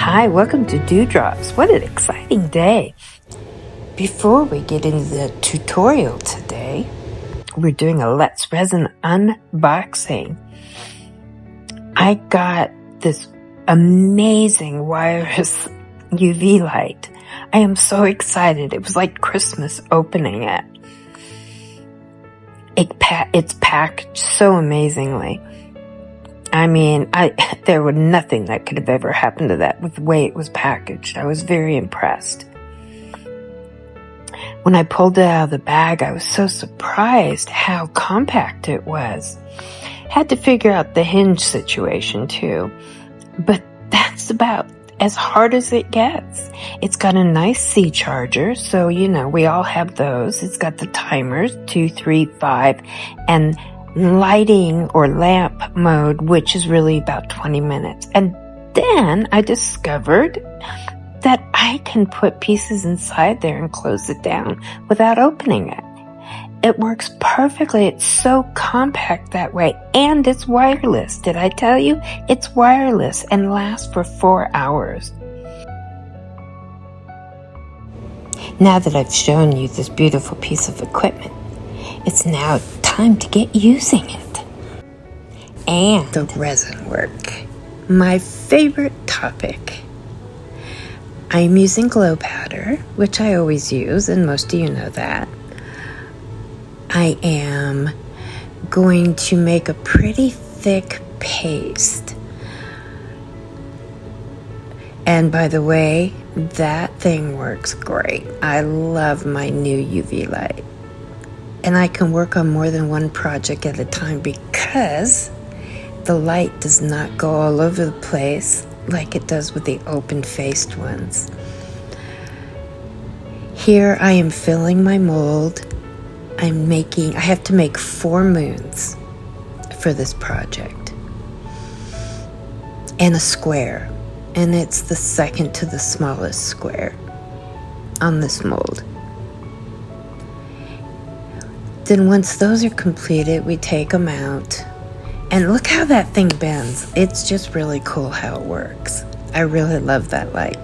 Hi, welcome to Dewdrops. What an exciting day. Before we get into the tutorial today, we're doing a Let's Resin unboxing. I got this amazing wireless UV light. I am so excited. It was like Christmas opening it. It's packed so amazingly. I mean, there was nothing that could have ever happened to that with the way it was packaged. I was very impressed. When I pulled it out of the bag, I was so surprised how compact it was. Had to figure out the hinge situation too, but that's about as hard as it gets. It's got a nice C charger, so we all have those. It's got the timers, 2, 3, 5, and lighting or lamp mode, which is really about 20 minutes. And then I discovered that I can put pieces inside there and close it down without opening it. It works perfectly. It's so compact that way, and it's wireless. Did I tell you? It's wireless and lasts for 4 hours. Now that I've shown you this beautiful piece of equipment, it's now time to get using it. And the resin work, my favorite topic. I'm using glow powder, which I always use, and most of you know that. I am going to make a pretty thick paste. And by the way, that thing works great. I love my new UV light. And I can work on more than one project at a time because the light does not go all over the place like it does with the open-faced ones. Here I am filling my mold. I have to make 4 moons for this project. And a square. And it's the second to the smallest square on this mold. Then once those are completed, we take them out. And look how that thing bends. It's just really cool how it works. I really love that light.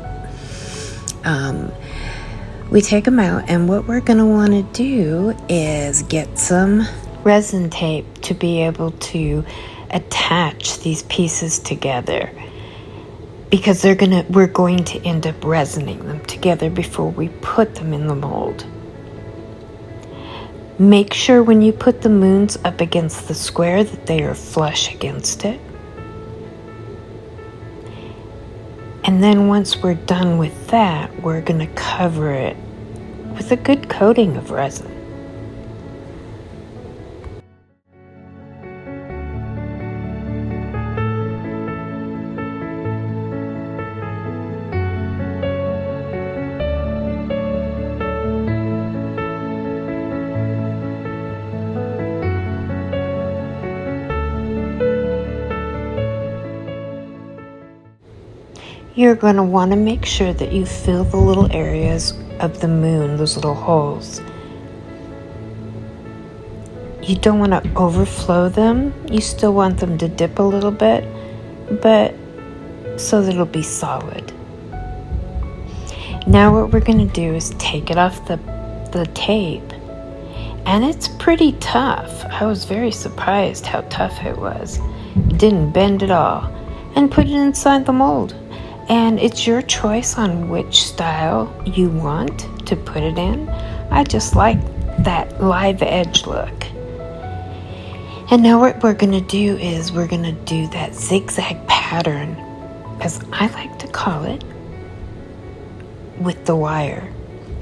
We take them out, and what we're going to want to do is get some resin tape to be able to attach these pieces together, because we're going to end up resining them together before we put them in the mold. Make sure when you put the moons up against the square that they are flush against it. And then once we're done with that, we're going to cover it with a good coating of resin. You're going to want to make sure that you fill the little areas of the moon, those little holes. You don't want to overflow them. You still want them to dip a little bit, but so that it'll be solid. Now what we're going to do is take it off the tape. And it's pretty tough. I was very surprised how tough it was. It didn't bend at all. And put it inside the mold. And it's your choice on which style you want to put it in. I just like that live edge look. And now what we're going to do is we're going to do that zigzag pattern, as I like to call it, with the wire.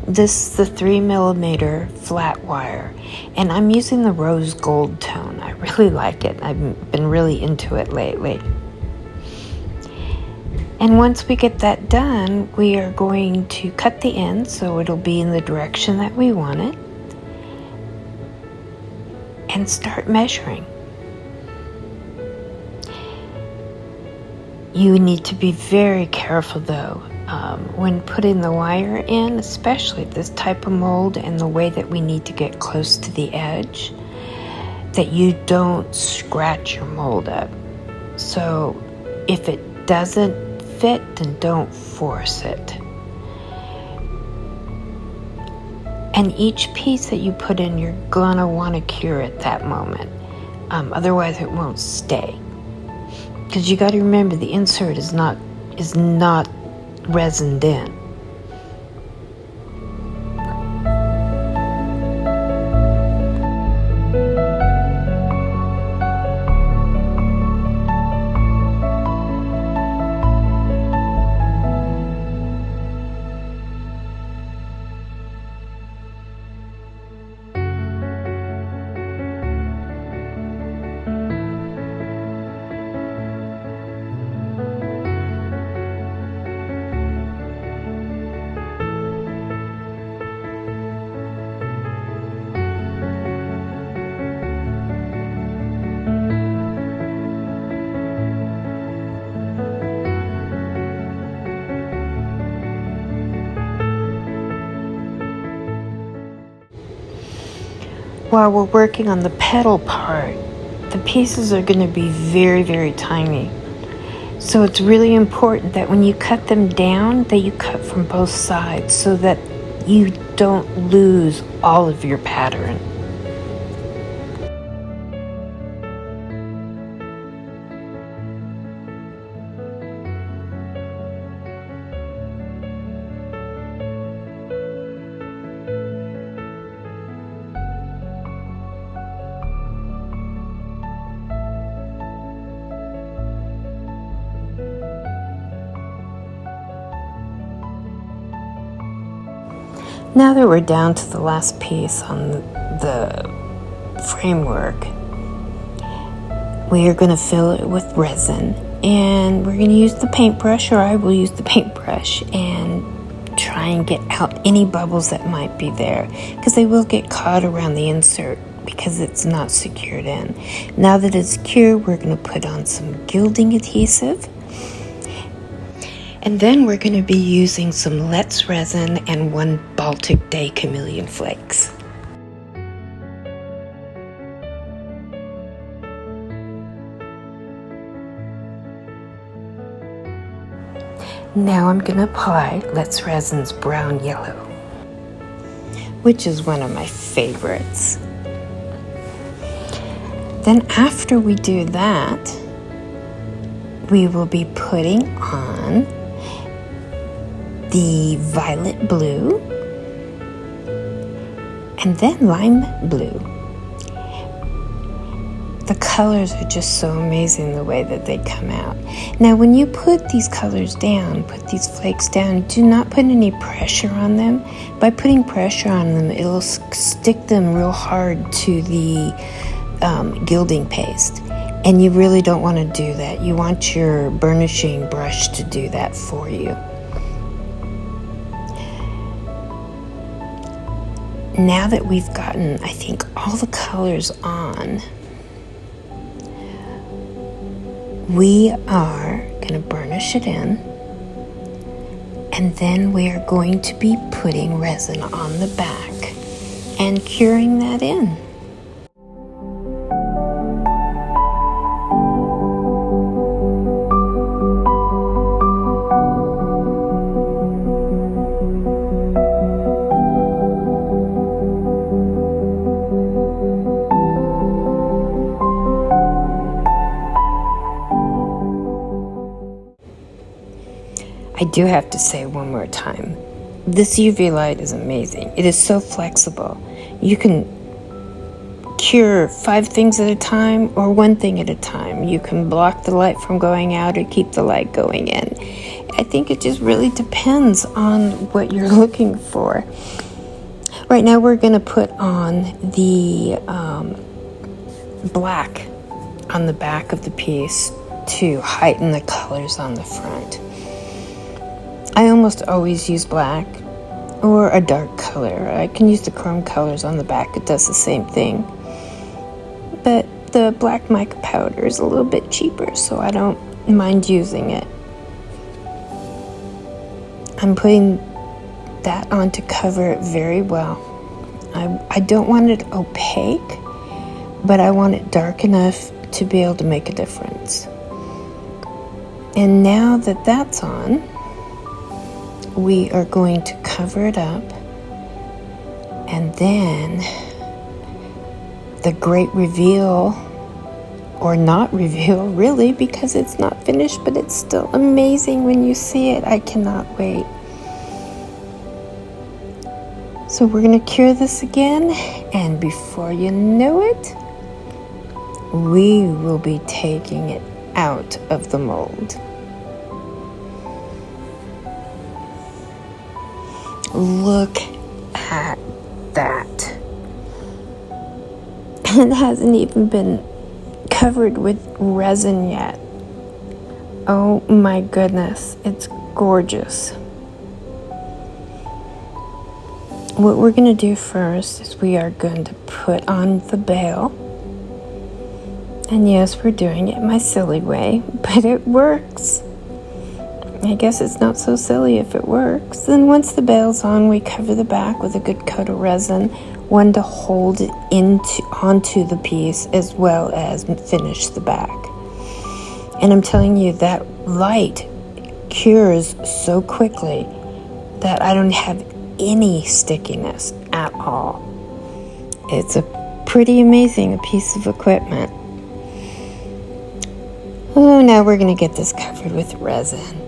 This is the 3mm flat wire, and I'm using the rose gold tone. I really like it. I've been really into it lately. And once we get that done, we are going to cut the end so it'll be in the direction that we want it, and start measuring. You need to be very careful though when putting the wire in, especially this type of mold and the way that we need to get close to the edge, that you don't scratch your mold up. So if it doesn't fit, then don't force it. And each piece that you put in, you're gonna want to cure at that moment. Otherwise it won't stay. Because you got to remember, the insert is not resined in. While we're working on the petal part, the pieces are going to be very, very tiny. So it's really important that when you cut them down, that you cut from both sides so that you don't lose all of your pattern. Now that we're down to the last piece on the framework, we are going to fill it with resin, and we're going to use the paintbrush, or I will use the paintbrush, and try and get out any bubbles that might be there, because they will get caught around the insert because it's not secured in. Now that it's cured, we're going to put on some gilding adhesive. And then we're going to be using some Let's Resin and 1 Baltic Day Chameleon Flakes. Now I'm going to apply Let's Resin's Brown Yellow, which is one of my favorites. Then after we do that, we will be putting on the violet blue, and then lime blue. The colors are just so amazing the way that they come out. Now when you put these colors down, put these flakes down, do not put any pressure on them. By putting pressure on them, it'll stick them real hard to the gilding paste. And you really don't want to do that. You want your burnishing brush to do that for you. Now that we've gotten, I think, all the colors on, we are going to burnish it in, and then we are going to be putting resin on the back and curing that in. I do have to say one more time, this UV light is amazing. It is so flexible. You can cure 5 things at a time or 1 thing at a time. You can block the light from going out or keep the light going in. I think it just really depends on what you're looking for. Right now we're going to put on the black on the back of the piece to heighten the colors on the front. I almost always use black or a dark color. I can use the chrome colors on the back. It does the same thing. But the black mica powder is a little bit cheaper, so I don't mind using it. I'm putting that on to cover it very well. I don't want it opaque, but I want it dark enough to be able to make a difference. And now that that's on, we are going to cover it up, and then the great reveal, or not reveal really, because it's not finished, but it's still amazing when you see it. I cannot wait. So we're going to cure this again, and before you know it, we will be taking it out of the mold. Look at that. It hasn't even been covered with resin yet. Oh my goodness, it's gorgeous. What we're going to do first is we are going to put on the bail. And yes, we're doing it my silly way, but it works. I guess it's not so silly if it works. Then once the bail's on, we cover the back with a good coat of resin, one to hold it onto the piece as well as finish the back. And I'm telling you, that light cures so quickly that I don't have any stickiness at all. It's a pretty amazing piece of equipment. Oh, now we're going to get this covered with resin.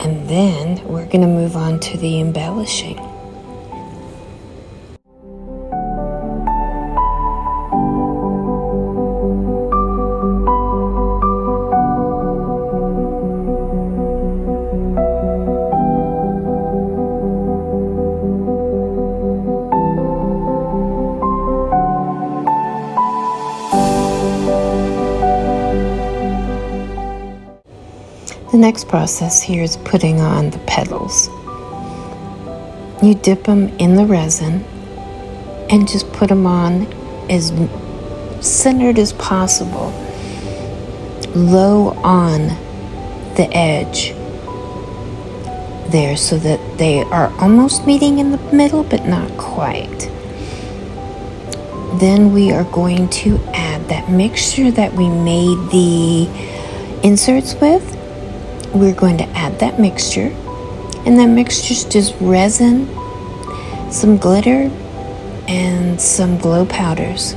And then we're going to move on to the embellishing. The next process here is putting on the petals. You dip them in the resin and just put them on as centered as possible, low on the edge there, so that they are almost meeting in the middle but not quite. Then we are going to add that mixture that we made the inserts with. We're going to add that mixture, and that mixture is just resin, some glitter, and some glow powders.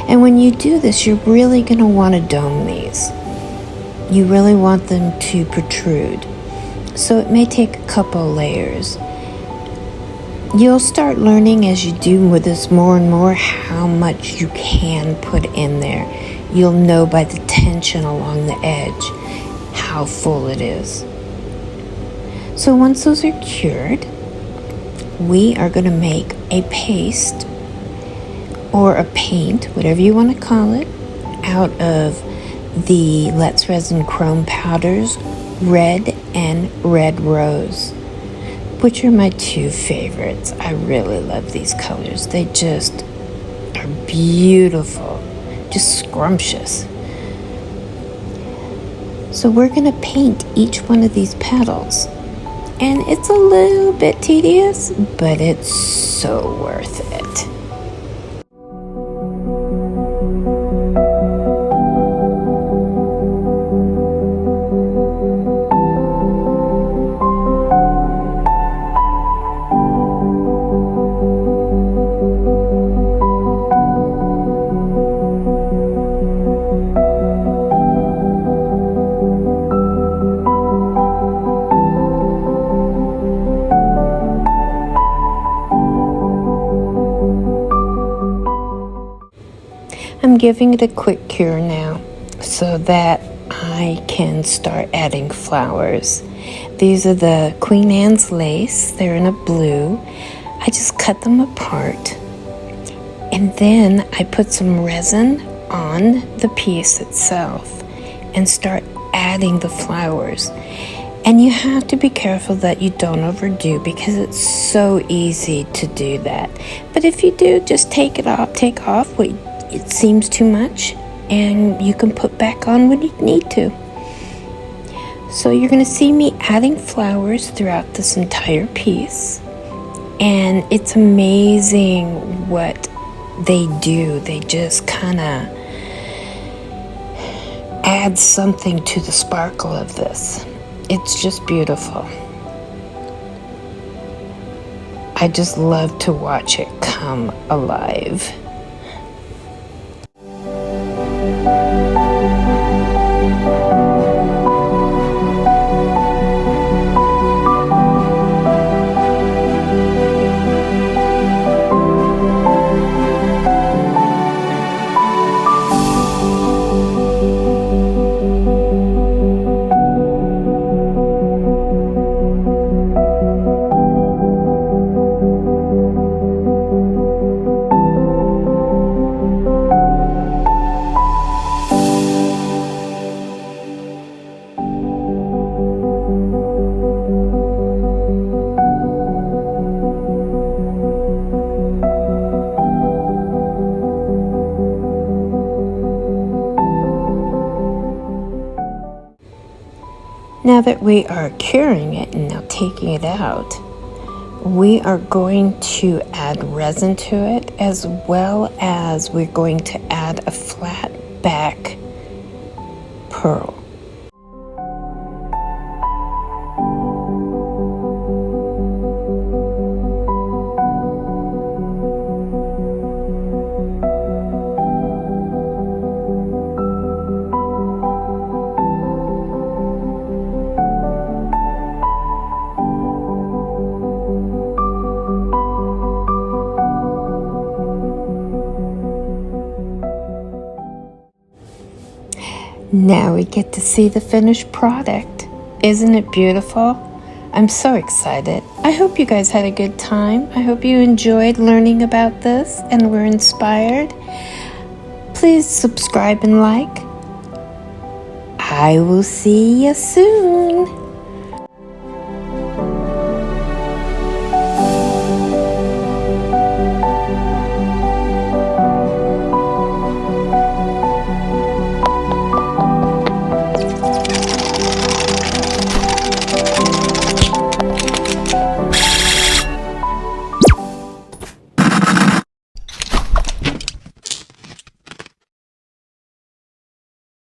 And when you do this, you're really going to want to dome these. You really want them to protrude. So it may take a couple layers. You'll start learning as you do with this more and more how much you can put in there. You'll know by the tension along the edge how full it is. So once those are cured, we are going to make a paste or a paint, whatever you want to call it, out of the Let's Resin Chrome Powders, Red and Red Rose, which are my two favorites. I really love these colors. They just are beautiful, just scrumptious. So we're going to paint each one of these petals. And it's a little bit tedious, but it's so worth it. I'm giving it a quick cure now so that I can start adding flowers. These are the Queen Anne's lace. They're in a blue. I just cut them apart, and then I put some resin on the piece itself and start adding the flowers. And you have to be careful that you don't overdo, because it's so easy to do that. But if you do, just take off what it seems too much, and you can put back on when you need to. So you're going to see me adding flowers throughout this entire piece, and it's amazing what they do. They just kind of adds something to the sparkle of this. It's just beautiful. I just love to watch it come alive. Now that we are curing it and now taking it out, we are going to add resin to it, as well as we're going to add a flat back pearl. Now we get to see the finished product. Isn't it beautiful? I'm so excited. I hope you guys had a good time. I hope you enjoyed learning about this and were inspired. Please subscribe and like. I will see you soon.